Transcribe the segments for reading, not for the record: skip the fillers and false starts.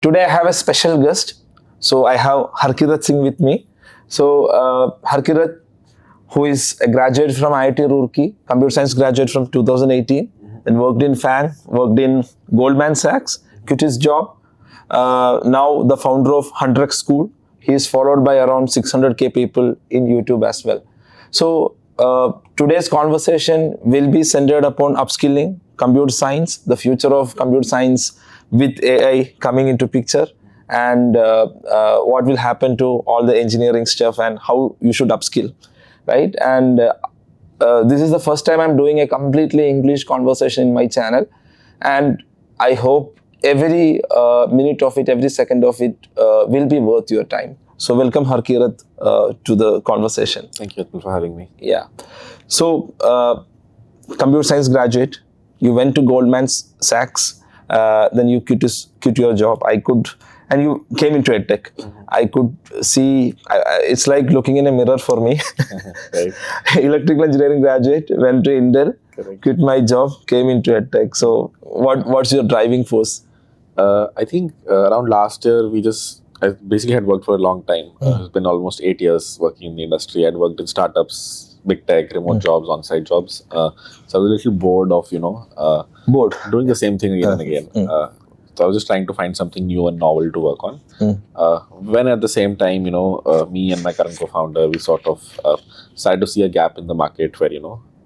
Today I have a special guest. So I have Harkirat Singh with me. So Harkirat, who is a graduate from IIT Roorkee, computer science graduate from 2018, then worked in FANG, worked in Goldman Sachs, quit his job. Now the founder of 100x School. He is followed by around 600k people in YouTube as well. So today's conversation will be centered upon upskilling, computer science, the future of computer science with AI coming into picture, and what will happen to all the engineering stuff and how you should upskill, right? And this is the first time I'm doing a completely English conversation in my channel, and I hope every minute of it, every second of it will be worth your time. So welcome Harkirat to the conversation. Thank you Ajmal, for having me. Yeah. So computer science graduate, you went to Goldman Sachs, then you quit your job. And you came into EdTech. I could see, it's like looking in a mirror for me. Right. Electrical engineering graduate, went to Intel, Correct. quit my job, came into EdTech. So what's your driving force? I think around last year, I basically had worked for a long time. It's been almost 8 years working in the industry. I'd worked in startups, big tech, remote jobs, on-site jobs. So I was a little bored of, Bored. doing the same thing again and again. So I was just trying to find something new and novel to work on. When at the same time, me and my current co-founder, we sort of started to see a gap in the market where,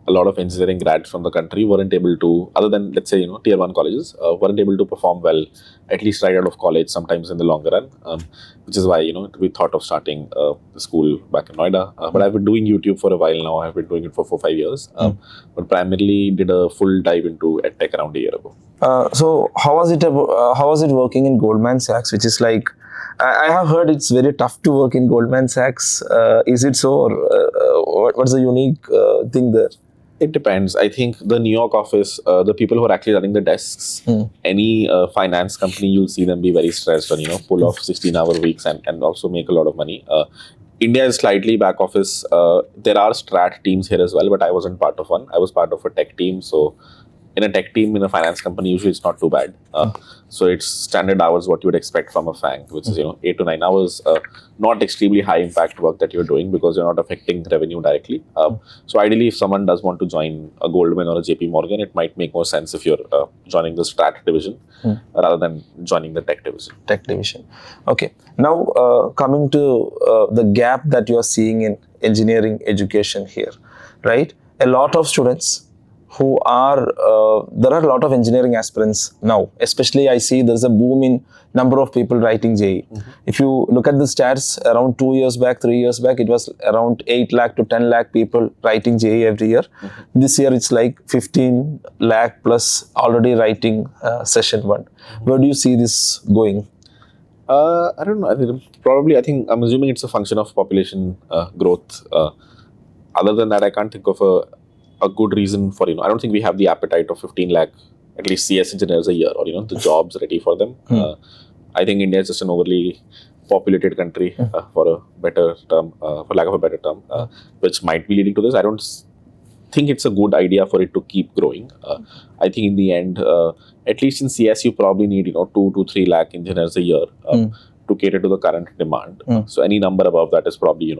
a lot of engineering grads from the country weren't able to, other than, let's say, tier 1 colleges, weren't able to perform well, at least right out of college, sometimes in the longer run, which is why, we thought of starting the school back in Noida. But I've been doing YouTube for a while now. I've been doing it for 4-5 years, but primarily did a full dive into EdTech around a year ago. So how was it working in Goldman Sachs, which is like, I have heard it's very tough to work in Goldman Sachs. Is it so, or what's the unique thing there? It depends. I think the New York office, the people who are actually running the desks, any finance company, you'll see them be very stressed and, pull off 16-hour weeks and also make a lot of money. India is slightly back office. There are strat teams here as well, but I wasn't part of one. I was part of a tech team. So in a tech team, in a finance company, usually it's not too bad. So it's standard hours, what you would expect from a FANG, which is, 8 to 9 hours, not extremely high impact work that you're doing because you're not affecting revenue directly. So ideally, if someone does want to join a Goldman or a JP Morgan, it might make more sense if you're joining the strat division rather than joining the tech division. Tech division. Okay. Now, coming to the gap that you are seeing in engineering education here, right? A lot of students who are, there are a lot of engineering aspirants now, especially I see there's a boom in number of people writing JEE. If you look at the stats, around 2 years back, 3 years back, it was around 8 lakh to 10 lakh people writing JEE every year. This year it's like 15 lakh plus already writing session 1. Where do you see this going? I don't know. I think I'm assuming it's a function of population growth. Other than that, I can't think of a good reason for, I don't think we have the appetite of 15 lakh, at least CS engineers a year, or, the jobs ready for them. I think India is just an overly populated country, for a better term, for lack of a better term, which might be leading to this. I don't think it's a good idea for it to keep growing. I think in the end, at least in CS, you probably need, 2 to 3 lakh engineers a year to cater to the current demand. So any number above that is probably,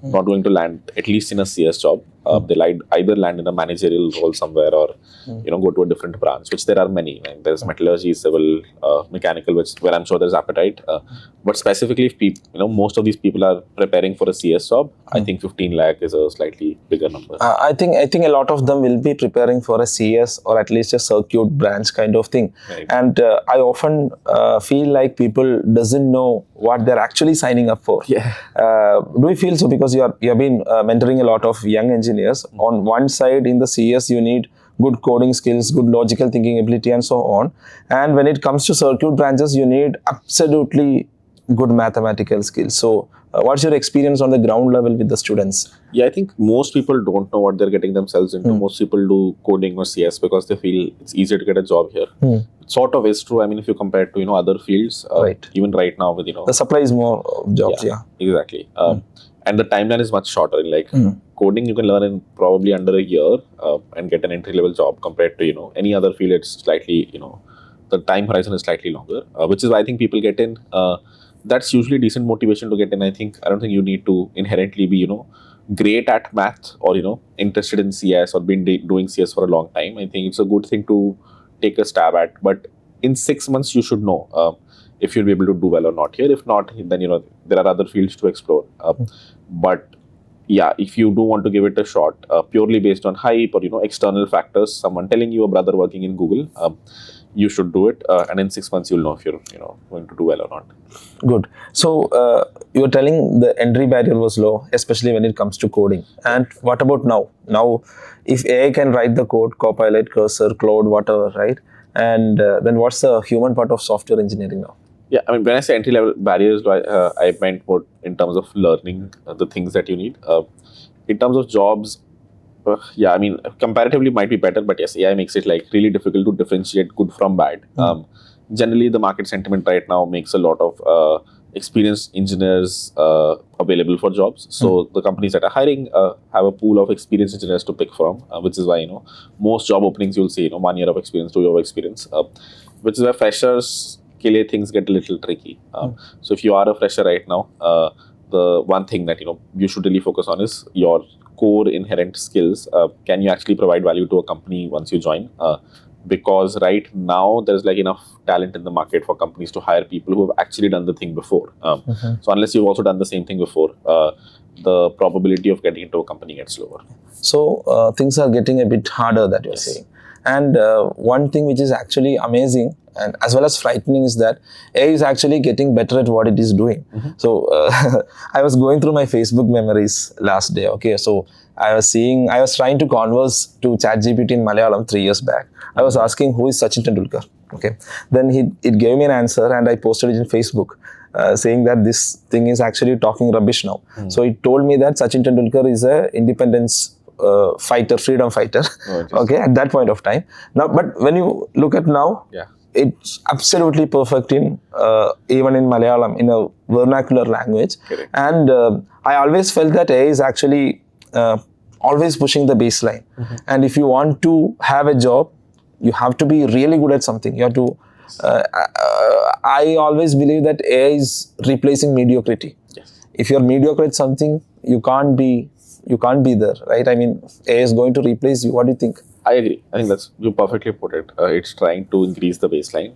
not going to land, at least in a CS job. They'll either land in a managerial role somewhere or, go to a different branch, which there are many. Like there's metallurgy, civil, mechanical, where I'm sure there's appetite. But specifically, if most of these people are preparing for a CS job, I think 15 lakh is a slightly bigger number. I think a lot of them will be preparing for a CS or at least a circuit branch kind of thing. Right. And I often feel like people doesn't know what they're actually signing up for. Yeah. Do you feel so? Because you have been mentoring a lot of young engineers. On one side, in the CS, you need good coding skills, good logical thinking ability, and so on. And when it comes to circuit branches, you need absolutely good mathematical skills. So what's your experience on the ground level with the students? Yeah, I think most people don't know what they're getting themselves into. Most people do coding or CS because they feel it's easier to get a job here. It sort of is true. I mean, if you compare it to, other fields, right. Even right now with, the supply is more jobs, yeah. Exactly. And the timeline is much shorter. Like coding, you can learn in probably under a year and get an entry-level job compared to, any other field. It's slightly, the time horizon is slightly longer, which is why I think people get in. That's usually decent motivation to get in. I don't think you need to inherently be, great at math or, interested in CS or been doing CS for a long time. I think it's a good thing to take a stab at. But in 6 months, you should know if you'll be able to do well or not here. If not, then, there are other fields to explore. But yeah, if you do want to give it a shot, purely based on hype or, external factors, someone telling you a brother working in Google, you should do it. And in 6 months, you'll know if you're, going to do well or not. Good. So you're telling the entry barrier was low, especially when it comes to coding. And what about now? Now, if AI can write the code, Copilot, Cursor, Cloud, whatever, right? And then what's the human part of software engineering now? Yeah, I mean, when I say entry level barriers, I meant more in terms of learning the things that you need. In terms of jobs, yeah, I mean, comparatively might be better, but yes, AI makes it like really difficult to differentiate good from bad. Generally, the market sentiment right now makes a lot of experienced engineers available for jobs. So the companies that are hiring have a pool of experienced engineers to pick from, which is why most job openings you'll see 1 year of experience, 2 years of experience, which is why freshers things get a little tricky. So if you are a fresher right now, the one thing that you should really focus on is your core inherent skills. Can you actually provide value to a company once you join? Because right now there's like enough talent in the market for companies to hire people who have actually done the thing before. So unless you've also done the same thing before, the probability of getting into a company gets lower. So things are getting a bit harder, that you're saying. And one thing which is actually amazing and as well as frightening is that AI is actually getting better at what it is doing. So I was going through my Facebook memories last day. Okay, so I was trying to converse to ChatGPT in Malayalam 3 years back. I was asking who is Sachin Tendulkar. Okay, then it gave me an answer and I posted it in Facebook. Saying that this thing is actually talking rubbish now. So it told me that Sachin Tendulkar is a independence fighter, freedom fighter. Okay, at that point of time. Now, but when you look at now, it's absolutely perfect in even in Malayalam, in a vernacular language. Correct. And I always felt that AI is actually always pushing the baseline. And if you want to have a job, you have to be really good at something. You have to. I always believe that AI is replacing mediocrity. If you're mediocre at something, you can't be there, right? I mean, AI is going to replace you. What do you think? I agree. I think you perfectly put it. It's trying to increase the baseline,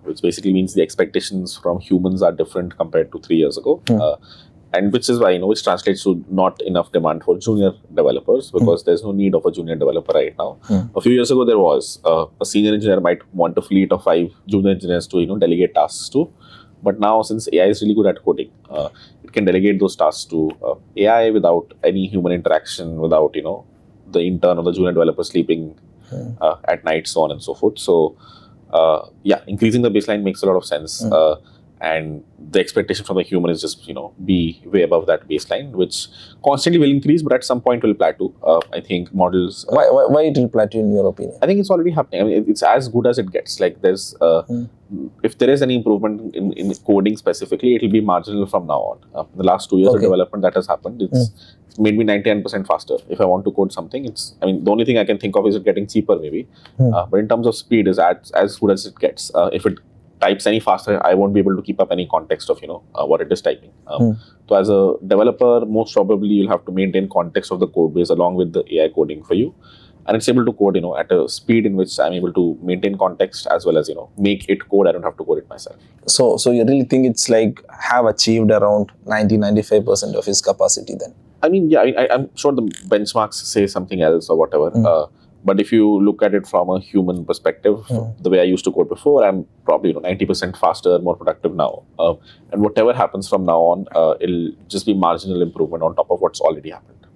which basically means the expectations from humans are different compared to 3 years ago. And which is why, which translates to not enough demand for junior developers because there's no need of a junior developer right now. A few years ago, there was a senior engineer might want a fleet of 5 junior engineers to, delegate tasks to. But now, since AI is really good at coding, it can delegate those tasks to AI without any human interaction, without, the intern or the junior developer sleeping at night, so on and so forth. So, increasing the baseline makes a lot of sense. And the expectation from the human is just, be way above that baseline, which constantly will increase, but at some point will plateau. I think models... Why it will plateau in your opinion? I think it's already happening. I mean, it's as good as it gets. Like there's... if there is any improvement in coding specifically, it will be marginal from now on. The last 2 years of development that has happened, it's made me 99% faster. If I want to code something, the only thing I can think of is it getting cheaper maybe. But in terms of speed, is as good as it gets. If it types any faster, I won't be able to keep up any context of what it is typing. So as a developer, most probably you'll have to maintain context of the code base along with the AI coding for you, and it's able to code at a speed in which I'm able to maintain context as well as make it code. I don't have to code it myself. So you really think it's like have achieved around 90-95% of its capacity then? I mean, yeah, I'm sure the benchmarks say something else or whatever. But if you look at it from a human perspective, the way I used to code before, I'm probably 90% faster, more productive now. And whatever happens from now on, it'll just be marginal improvement on top of what's already happened.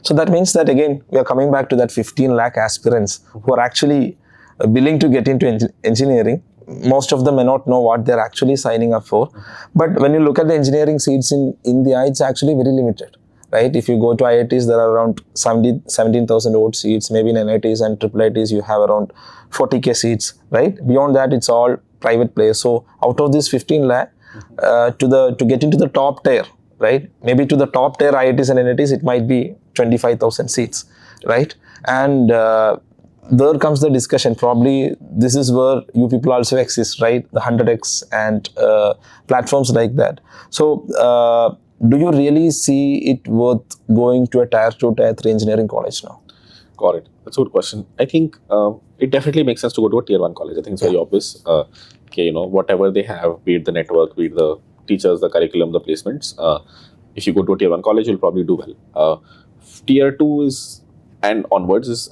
So that means that again, we are coming back to that 15 lakh aspirants who are actually willing to get into engineering. Most of them may not know what they're actually signing up for. But when you look at the engineering seats in India, it's actually very limited. Right? If you go to IITs, there are around 17,000 odd seats. Maybe in NITs and IIITs, you have around 40k seats. Right? Beyond that, it's all private players. So out of this 15 lakh, to get into the top tier, right? Maybe to the top tier IITs and NITs, it might be 25,000 seats, right? And there comes the discussion. Probably this is where you people also exist, right? The 100x and platforms like that. So, do you really see it worth going to a tier 2, tier 3 engineering college now? Got it. That's a good question. I think it definitely makes sense to go to a tier 1 college. I think it's very obvious. Okay, whatever they have, be it the network, be it the teachers, the curriculum, the placements, if you go to a tier 1 college, you'll probably do well. Tier 2 is, and onwards is,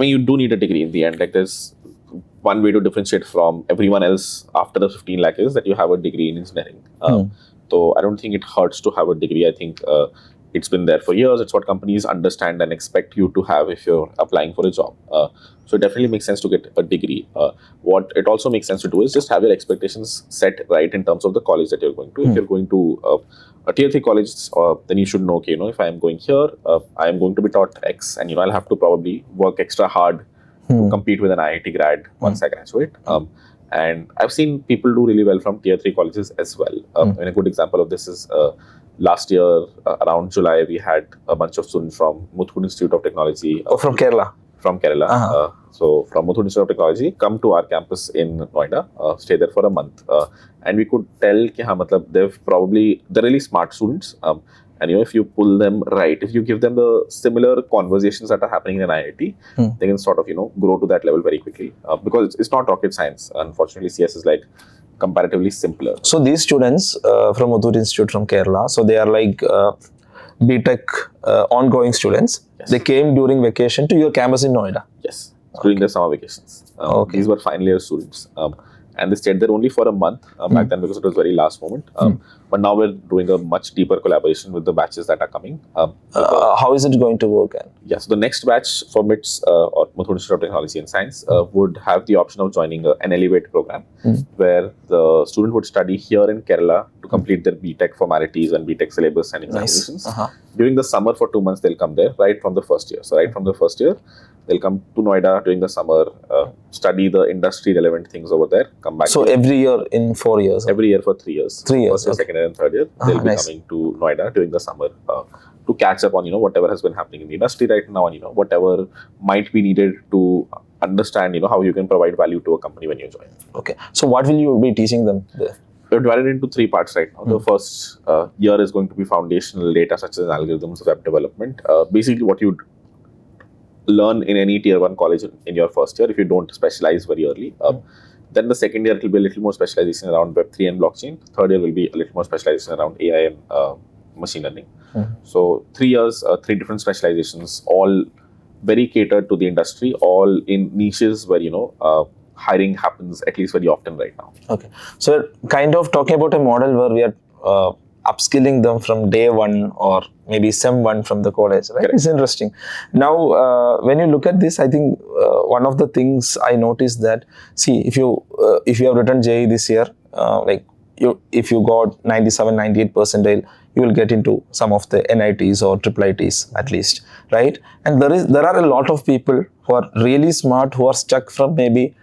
you do need a degree in the end. Like, there's one way to differentiate from everyone else after the 15 lakh is that you have a degree in engineering. So I don't think it hurts to have a degree. I think it's been there for years. It's what companies understand and expect you to have if you're applying for a job. So it definitely makes sense to get a degree. What it also makes sense to do is just have your expectations set right in terms of the college that you're going to. If you're going to a tier 3 college, then you should know, okay, if I am going here, I am going to be taught X, and I'll have to probably work extra hard to compete with an IIT grad once I graduate. And I've seen people do really well from tier 3 colleges as well. And a good example of this is last year, around July, we had a bunch of students from Muthoot Institute of Technology. From Kerala? From Kerala. So from Muthoot Institute of Technology, come to our campus in Noida, stay there for a month. And we could tell that they're really smart students. And if you pull them right, if you give them the similar conversations that are happening in an IIT, they can sort of, grow to that level very quickly. Because it's not rocket science. Unfortunately, CS is like comparatively simpler. So these students from Muthoot Institute from Kerala, so they are like BTech ongoing students. Yes. They came during vacation to your campus in Noida. Yes, during their summer vacations. These were final year students. And they stayed there only for a month back then because it was very last moment. But now we're doing a much deeper collaboration with the batches that are coming. How is it going to work? Yes, the next batch for MITS or Muthoot Institute of Technology and Science would have the option of joining an Elevate program where the student would study here in Kerala to complete their BTech formalities and BTech syllabus and examinations. During the summer for 2 months, they'll come there right from the first year. So right from the first year, they'll come to Noida during the summer, study the industry relevant things over there, come back. So every year in 4 years? Every year for 3 years. 3 years. First, second year and third year, they'll be coming to Noida during the summer to catch up on, whatever has been happening in the industry right now and, whatever might be needed to understand, how you can provide value to a company when you join. Okay. So what will you be teaching them there? We're divided into 3 parts right now. The first year is going to be foundational data such as algorithms, web development. Basically what you'd learn in any tier 1 college in your first year if you don't specialize very early. Then the second year it will be a little more specialization around Web3 and blockchain. Third year will be a little more specialization around AI and machine learning. So 3 years, 3 different specializations, all very catered to the industry, all in niches where hiring happens at least very often right now. Okay, so kind of talking about a model where we are upskilling them from day 1 or maybe sem 1 from the college, right? Correct. It's interesting. Now, when you look at this, I think one of the things I noticed that, see, if you have written JEE this year, if you got 97, 98 percentile, you will get into some of the NITs or IIITs at least, right? And there are a lot of people who are really smart who are stuck from maybe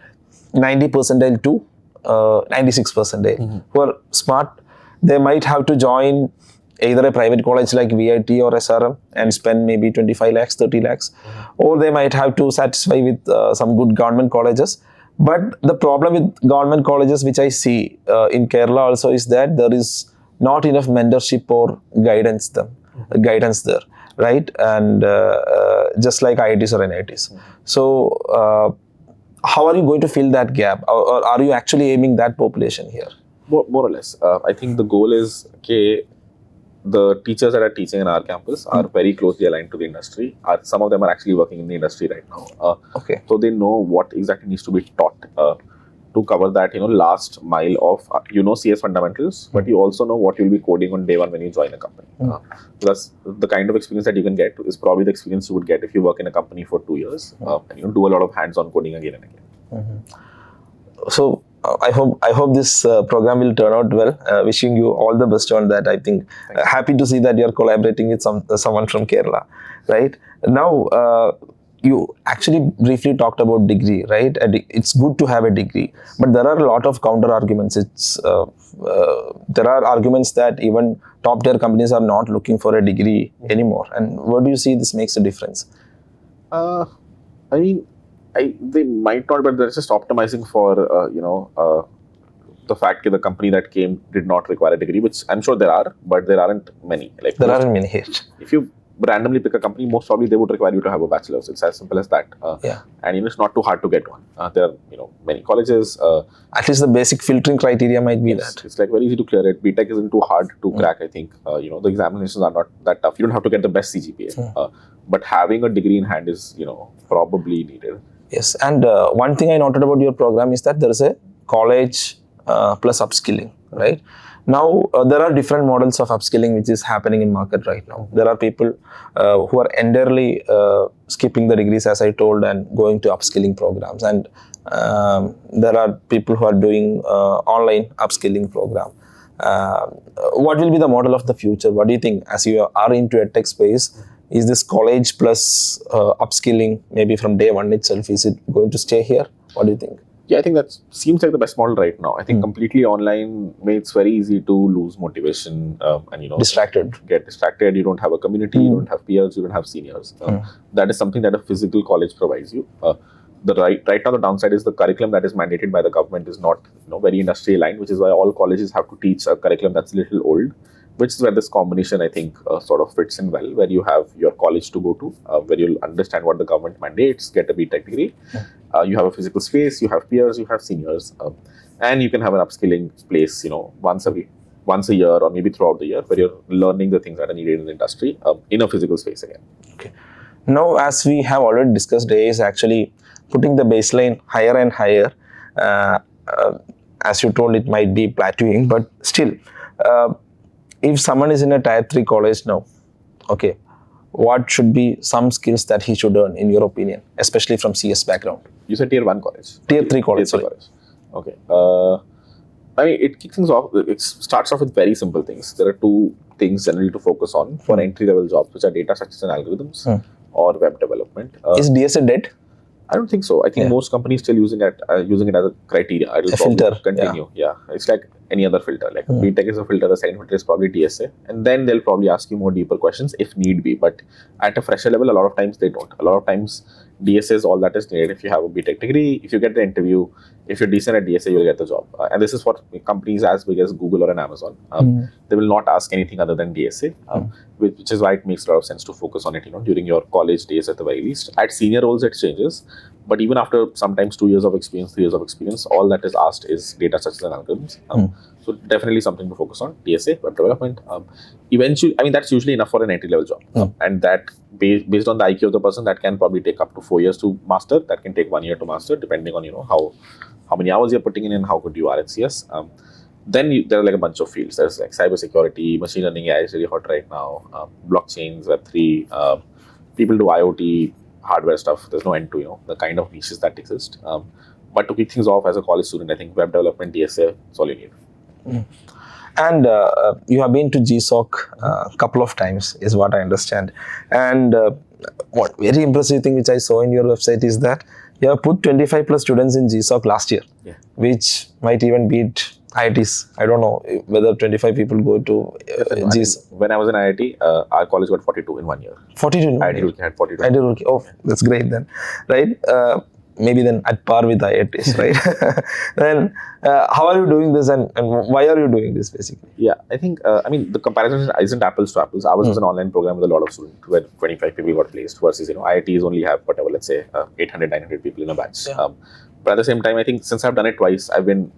90 percentile to 96 percentile, who are smart. They might have to join either a private college like VIT or SRM and spend maybe 25 lakhs, 30 lakhs, or they might have to satisfy with some good government colleges. But the problem with government colleges, which I see in Kerala also, is that there is not enough mentorship or guidance there, right? And just like IITs or NITs. So how are you going to fill that gap? Or are you actually aiming that population here? More or less. I think the goal is, the teachers that are teaching in our campus are very closely aligned to the industry. Some of them are actually working in the industry right now. So they know what exactly needs to be taught to cover that, last mile of, CS fundamentals, but you also know what you'll be coding on day 1 when you join a company. That's the kind of experience that you can get is probably the experience you would get if you work in a company for 2 years and do a lot of hands-on coding again and again. So I hope this program will turn out well. Wishing you all the best on that. I think happy to see that you're collaborating with someone from Kerala, right? Now, you actually briefly talked about degree, right? It's good to have a degree, but there are a lot of counter arguments. There are arguments that even top tier companies are not looking for a degree anymore. And what do you see this makes a difference? I mean, they might not, but they're just optimizing for the fact that the company that came did not require a degree, which I'm sure there are, but there aren't many. Like There aren't many here. if you randomly pick a company, most probably they would require you to have a bachelor's. It's as simple as that. Yeah. And it's not too hard to get one. There are many colleges. At least the basic filtering criteria might be that. It's like very easy to clear it. BTech isn't too hard to crack. I think the examinations are not that tough. You don't have to get the best CGPA, but having a degree in hand is probably needed. Yes, and one thing I noted about your program is that there is a college plus upskilling, right? Now, there are different models of upskilling which is happening in market right now. There are people who are entirely skipping the degrees, as I told, and going to upskilling programs. And there are people who are doing online upskilling program. What will be the model of the future? What do you think, as you are into a tech space? Is this college plus upskilling maybe from day one itself? Is it going to stay here? What do you think? Yeah, I think that seems like the best model right now. I think completely online makes very easy to lose motivation and get distracted. You don't have a community, you don't have peers, you don't have seniors. That is something that a physical college provides you. Right now the downside is the curriculum that is mandated by the government is not very industry aligned, which is why all colleges have to teach a curriculum that's a little old. Which is where this combination, I think, sort of fits in well, where you have your college to go to, where you'll understand what the government mandates, get a BTech degree. You have a physical space, you have peers, you have seniors, and you can have an upskilling place, once a year or maybe throughout the year, where you're learning the things that are needed in the industry in a physical space again. Okay. Now, as we have already discussed, AI is actually putting the baseline higher and higher. As you told, it might be plateauing, but still, if someone is in a tier 3 college now, okay, what should be some skills that he should learn, in your opinion, especially from CS background? You said tier 1 college? Tier 3 college, tier 3 college. Okay. I mean, it kicks things off. It starts off with very simple things. There are two things generally to focus on for entry-level jobs, which are data structures and algorithms or web development. Is DSA dead? I don't think so. I think most companies still using it as a criteria. It'll a filter. Continue. Yeah. It's like any other filter. Like BTech is a filter, the second filter is probably DSA. And then they'll probably ask you more deeper questions if need be. But at a fresher level, a lot of times they don't. A lot of times DSA is all that is needed. If you have a BTech degree, if you get the interview, if you're decent at DSA, you'll get the job. And this is for companies as big as Google or an Amazon. They will not ask anything other than DSA, which is why it makes a lot of sense to focus on it, during your college days at the very least. At senior roles, it changes. But even after sometimes 2 years of experience, 3 years of experience, all that is asked is data structures and algorithms. So definitely something to focus on. DSA, web development. Eventually, I mean, that's usually enough for an entry-level job. And that, based on the IQ of the person, that can probably take up to 4 years to master. That can take 1 year to master, depending on, how many hours you're putting in and how good you are at CS. Then there are like a bunch of fields. There's like cybersecurity, machine learning, AI is really hot right now, blockchains, Web3, people do IoT, hardware stuff. There's no end to, the kind of niches that exist. But to kick things off as a college student, I think web development, DSA, that's all you need. And you have been to GSOC a couple of times, is what I understand. And what very impressive thing which I saw in your website is that you have put 25 plus students in GSOC last year, which might even beat IITs. I don't know whether 25 people go to GSOC. When I was in IIT, our college got 42 in 1 year. 42 in 1 year? IIT had 42. IIT Roorkee. Oh, that's great then, right? Maybe then at par with IITs, right? Then how are you doing this and why are you doing this basically? Yeah, I think, the comparison isn't apples to apples. Ours was an online program with a lot of students where 25 people got placed versus, IITs only have whatever, let's say 800, 900 people in a batch. But at the same time, I think since I've done it twice, I've been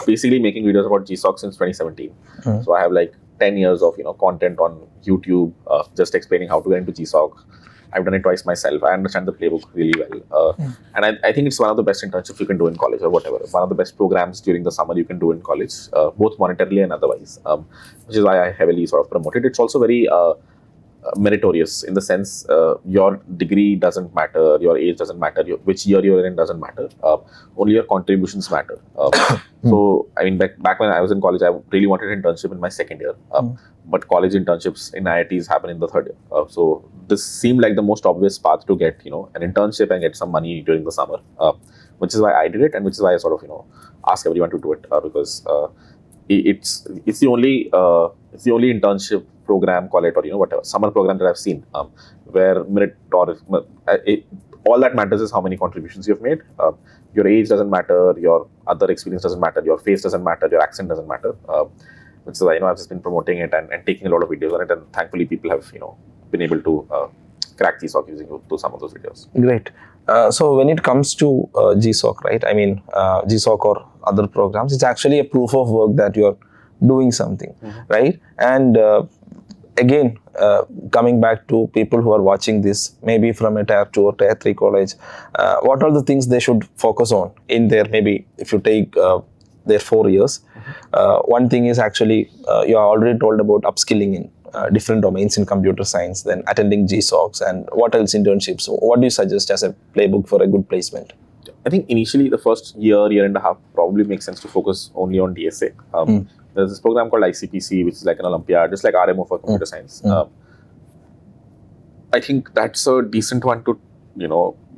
basically making videos about GSOC since 2017. So I have like 10 years of, content on YouTube, just explaining how to get into GSOC. I've done it twice myself. I understand the playbook really well. And I think it's one of the best internships you can do in college or whatever. One of the best programs during the summer you can do in college, both monetarily and otherwise, which is why I heavily sort of promote it. It's also very meritorious in the sense your degree doesn't matter, your age doesn't matter, which year you're in doesn't matter. Only your contributions matter. So, I mean, back when I was in college, I really wanted an internship in my second year. But college internships in IITs happen in the third year. So this seemed like the most obvious path to get, an internship and get some money during the summer, which is why I did it, and which is why I sort of, ask everyone to do it because it's the only internship program, call it, or whatever summer program that I've seen where merit or all that matters is how many contributions you've made. Your age doesn't matter, your other experience doesn't matter, your face doesn't matter, your accent doesn't matter. Which is why I've just been promoting it and taking a lot of videos on it, and thankfully people have been able to crack GSOC using to some of those videos. Great. So when it comes to GSOC, right? I mean, GSOC or other programs, it's actually a proof of work that you're doing something, right? And again, coming back to people who are watching this, maybe from a tier 2 or tier 3 college, what are the things they should focus on in their, maybe if you take their 4 years, one thing is actually, you are already told about upskilling in different domains in computer science, then attending GSOCs, and what else, internships. What do you suggest as a playbook for a good placement? I think initially the first year and a half probably makes sense to focus only on DSA. There's this program called ICPC, which is like an Olympiad, just like RMO for computer science. I think that's a decent one to,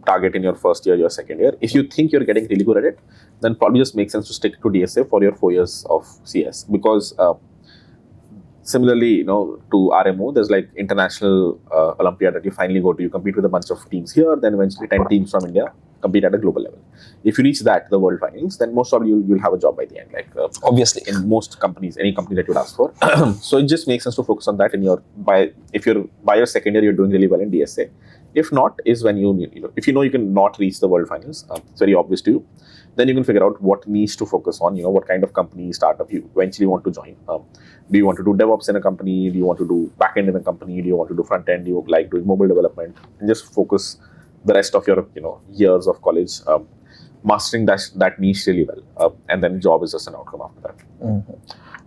target in your first year, your second year. If you think you're getting really good at it, then probably just makes sense to stick to DSA for your 4 years of CS, because similarly, to RMO, there's like international Olympiad that you finally go to. You compete with a bunch of teams here, then eventually 10 teams from India compete at a global level. If you reach that, the world finals, then most probably you'll have a job by the end. Like obviously, in most companies, any company that you'd ask for. So it just makes sense to focus on that if you're by your second year, you're doing really well in DSA. If not, is when if you can not reach the world finals, it's very obvious to you. Then you can figure out what niche to focus on, what kind of company, startup you eventually want to join. Do you want to do DevOps in a company? Do you want to do backend in a company? Do you want to do front end? Do you like doing mobile development? And just focus the rest of your years of college mastering that niche really well. And then job is just an outcome after that.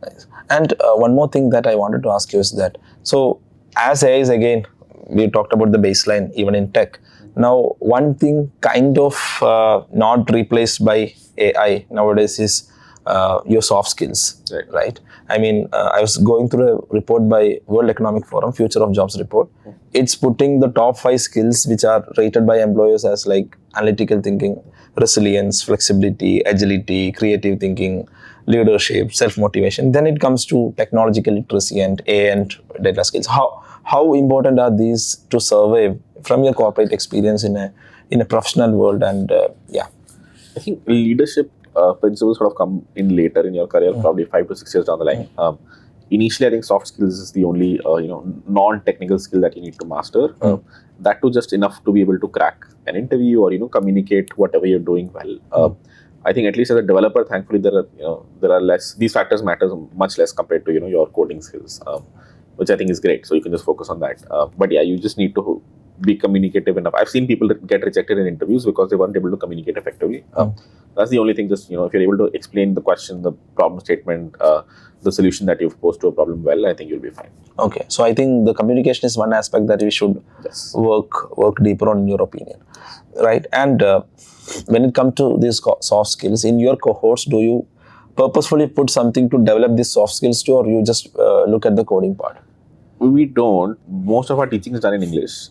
Nice. And one more thing that I wanted to ask you is that, so as AI is, again, we talked about the baseline even in tech. Now, one thing kind of not replaced by AI nowadays is your soft skills, right? I mean, I was going through a report by World Economic Forum, Future of Jobs report. It's putting the top 5 skills which are rated by employers as like analytical thinking, resilience, flexibility, agility, creative thinking, leadership, self-motivation. Then it comes to technological literacy and AI and data skills. How important are these to survive from your corporate experience in a professional world? And I think leadership principles sort of come in later in your career, probably 5 to 6 years down the line. Initially, I think soft skills is the only non-technical skill that you need to master. That too just enough to be able to crack an interview or communicate whatever you're doing well. I think at least as a developer, thankfully there are less. These factors matter much less compared to your coding skills, which I think is great. So you can just focus on that. But yeah, you just need to be communicative enough. I've seen people get rejected in interviews because they weren't able to communicate effectively. That's the only thing. Just if you're able to explain the question, the problem statement, the solution that you've posed to a problem well, I think you'll be fine. Okay, so I think the communication is one aspect that we should work deeper on, in your opinion, right? And when it comes to these soft skills in your cohorts, do you purposefully put something to develop these soft skills too, or you just look at the coding part? We don't. Most of our teaching is done in English.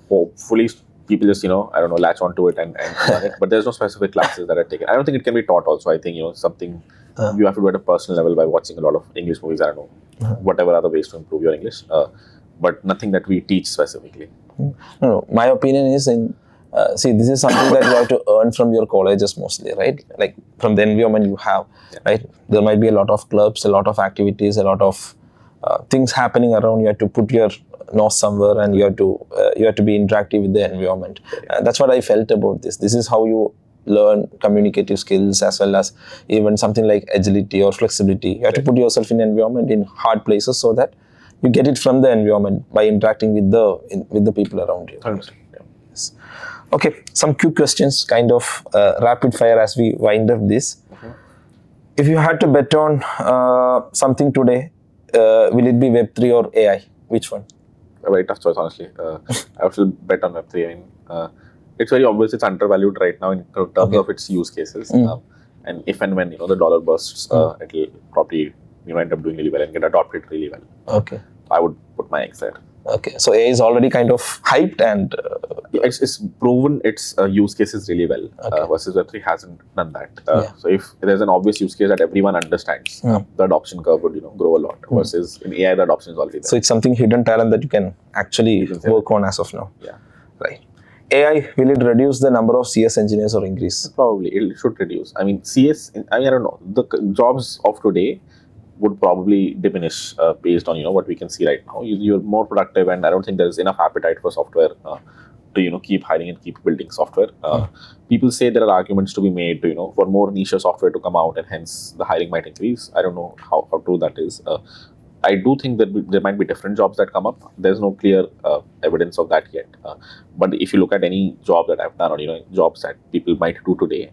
Hopefully, people just latch onto it and learn it. But there's no specific classes that are taken. I don't think it can be taught. Also, I think something you have to do at a personal level by watching a lot of English movies. I don't know, whatever other ways to improve your English. But nothing that we teach specifically. No. My opinion is this is something that you have to earn from your colleges mostly, right? Like from the environment you have, right? There might be a lot of clubs, a lot of activities, a lot of things happening around. You have to put your nose somewhere, and you have to be interactive with the environment. That's what I felt about this. This is how you learn communicative skills, as well as even something like agility or flexibility. You have to put yourself in an environment in hard places so that you get it from the environment by interacting with the people around you. 100%. Yes. Okay, some quick questions, kind of rapid fire as we wind up this. If you had to bet on something today, will it be Web3 or AI? Which one? A very tough choice, honestly. I would still bet on Web3. I mean, it's very obvious it's undervalued right now in terms of its use cases. And if and when the dollar bursts, it'll probably end up doing really well and get adopted really well. Okay. I would put my eggs there. Okay, so AI is already kind of hyped and it's proven its use cases really well. Versus Web3 hasn't done that. So if there's an obvious use case that everyone understands, the adoption curve would grow a lot. Versus in AI, the adoption is already there. So it's something hidden talent that you can actually work on as of now. Yeah. Right. AI, will it reduce the number of CS engineers or increase? Probably it should reduce. I mean, CS. I mean, I don't know. The jobs of today would probably diminish based on what we can see right now. You're more productive, and I don't think there's enough appetite for software to keep hiring and keep building software. People say there are arguments to be made to for more niche software to come out, and hence the hiring might increase. I don't know how true that is. I do think that there might be different jobs that come up. There's no clear evidence of that yet. But if you look at any job that I've done, or jobs that people might do today,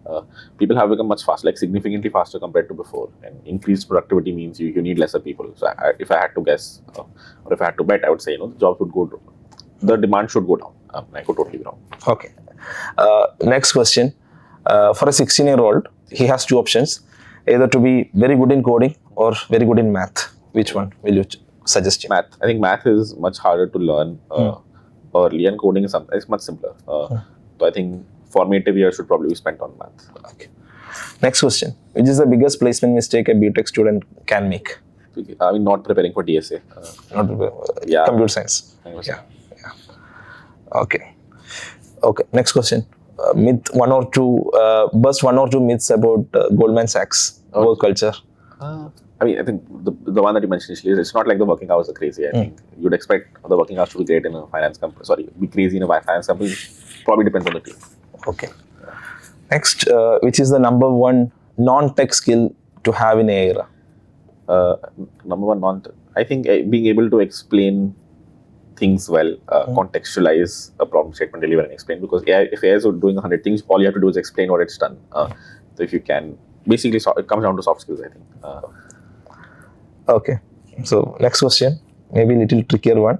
people have become much faster, like significantly faster compared to before. And increased productivity means you need lesser people. So if I had to guess, or if I had to bet, I would say the jobs would go, the demand should go down. I could totally be wrong. Okay. Next question. For a 16-year-old, he has two options: either to be very good in coding or very good in math. Which one will you suggest him? Math. I think math is much harder to learn early, and coding is much simpler. So I think formative years should probably be spent on math. Okay. Next question. Which is the biggest placement mistake a BTech student can make? I mean, not preparing for DSA. Yeah. Computer science. Yeah. Okay. Next question. Burst one or two myths about Goldman Sachs work culture. I mean, I think the one that you mentioned initially is it's not like the working hours are crazy. I think you'd expect the working hours to be great in a finance company. Sorry, be crazy in a finance company. Probably depends on the team. Okay. Next, which is the number one non-tech skill to have in AI era? Number one I think being able to explain things well, contextualize a problem statement, deliver and explain. Because if AI is doing 100 things, all you have to do is explain what it's done. So if you can, basically, it comes down to soft skills, I think. Okay. So next question, maybe a little trickier one.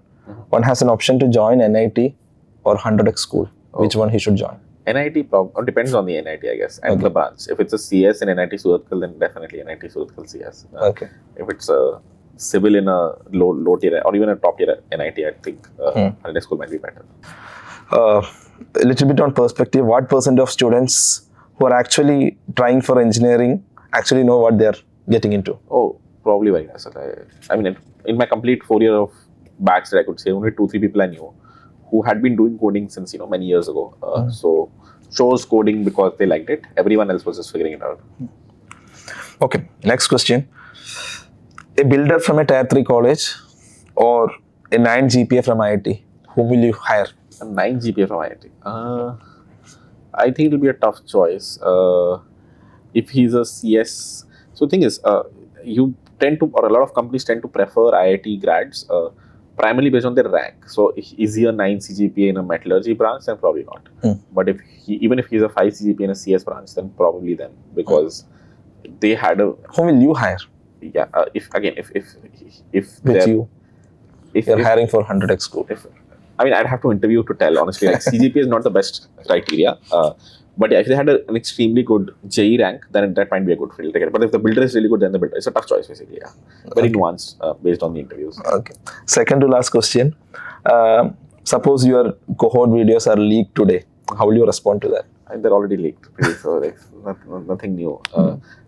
One has an option to join NIT or 100x school. Which one he should join? NIT depends on the NIT, I guess, and the branch. If it's a CS in NIT Surathkal, then definitely NIT Surathkal CS. Okay. If it's a civil in a low tier or even a top tier NIT, I think 100x school might be better. A little bit on perspective, what percent of students who are actually trying for engineering actually know what they're getting into? Oh, probably very less. I mean, in my complete 4 year of batch, I could say only 2-3 people I knew who had been doing coding since many years ago. So chose coding because they liked it. Everyone else was just figuring it out. Okay, next question. A builder from a tier 3 college or a 9 GPA from IIT, whom will you hire? A 9 GPA from IIT. I think it will be a tough choice. If he's a CS, so the thing is, you tend to, or a lot of companies tend to prefer IIT grads primarily based on their rank. So is he a 9 CGPA in a metallurgy branch? Then probably not. But even if he's a 5 CGPA in a CS branch, then probably them, because they had a. Whom will you hire? Yeah. If with you, if you're hiring for 100x school. I mean, I'd have to interview to tell, honestly. Like, CGPA is not the best criteria. But yeah, if they had an extremely good JE rank, then that might be a good field to get. But if the builder is really good, then the builder. It's a tough choice, basically. Yeah. Very nuanced based on the interviews. Okay. Second to last question. Suppose your cohort videos are leaked today. How will you respond to that? And they're already leaked. So nothing new.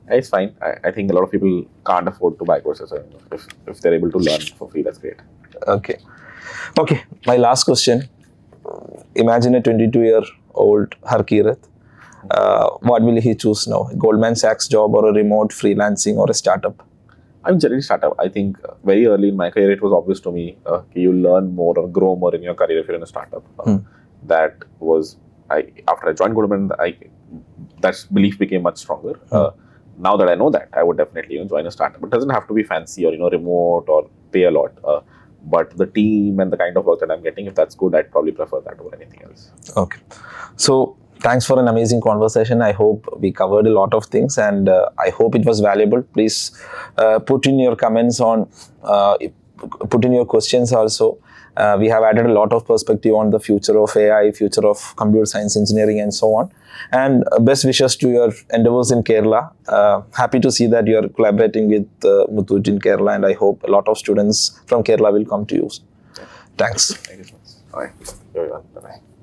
It's fine. I think a lot of people can't afford to buy courses. So if they're able to learn for free, that's great. Okay. My last question. Imagine a 22-year-old Harkirat. What will he choose now? A Goldman Sachs job or a remote freelancing or a startup? I'm generally startup. I think very early in my career, it was obvious to me you learn more or grow more in your career if you're in a startup. That was, after I joined Goldman, that belief became much stronger. Now that I know that, I would definitely join a startup. It doesn't have to be fancy or remote or pay a lot. But the team and the kind of work that I'm getting, if that's good, I'd probably prefer that over anything else. Okay. So thanks for an amazing conversation. I hope we covered a lot of things, and I hope it was valuable. Please put in your comments on, put in your questions also. We have added a lot of perspective on the future of AI, future of computer science engineering, and so on. And best wishes to your endeavors in Kerala. Happy to see that you are collaborating with Muthoot in Kerala, and I hope a lot of students from Kerala will come to you. Thanks. Thank you so much. All right. Bye-bye.